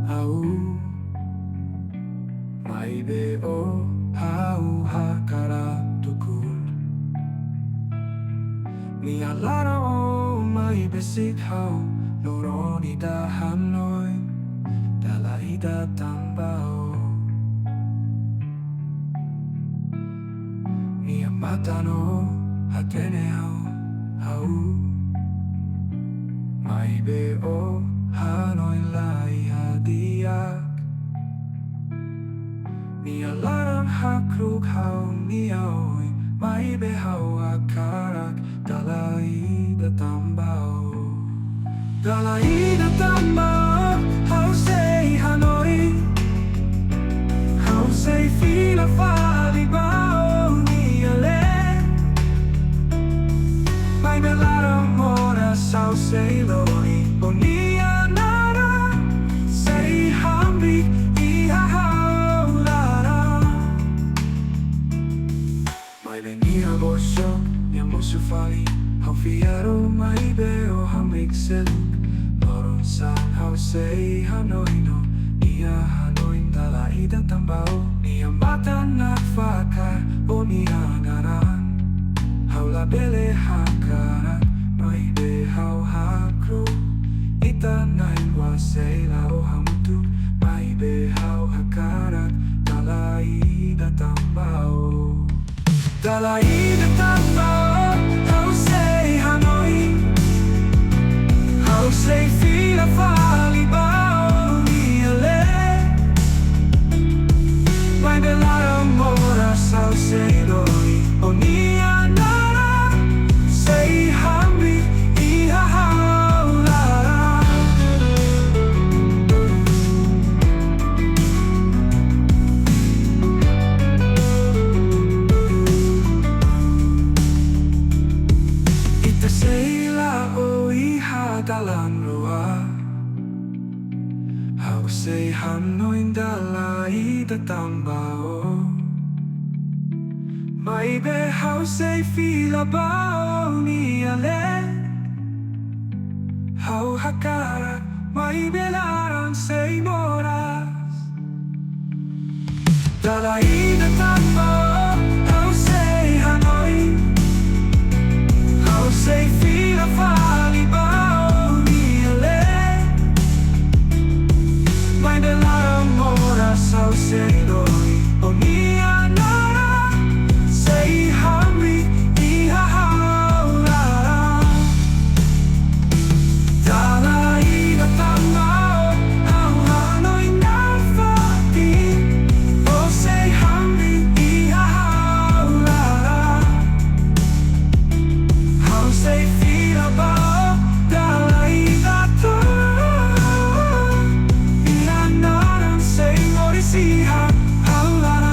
au maibe o hau hakara tukul ni alara o maibe sit hau loroni da Hanoi Dala ida tambao ni amatano hatene au maibe o Hanoi lai hadiak ni alarang hakruk hau ni aoi maibe hau akarak Dala ida tambao Dala ida tambao hau say Hanoi hau say fila fali bao ni ale maibe larang oras hau say loi o ni anara say hambik iha hau lara maibe ni agosyo ni amosu fali hau fiaro maibe o hambik seluk loron sang hau say Hanoi no Nia Hanoi Dala ida tambao Nia mata nakfakar o nia ngaran hau labele hakarat maibe hau hakru ita nain wa say lao hamutu maibe hau hakarat Dala ida tambao Dala ida tambao hau say Hanoi hau say fila fali bao ni ale maibe larang oras hau say loi o ni anara say hambi iha hau lara ita say la o iha dalang rua hau say Hanoi Dala ida tambao maibe hau say fila bao ni ale hau hakarak maibe larang say moras Dala ida tambao hau say Hanoi hau say fila fali bao ni ale maibe larang oras hau say loi o ni anara say hambi iha hau lara Dala ida tambao hau Hanoi nafati o say hambi iha hau lara hau say fila bao Dala ida tambao ina naran say moris iha hau lara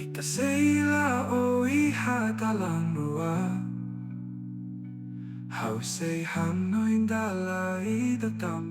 ita say la o iha dalang rua hau say Hanoi Dala ida tambao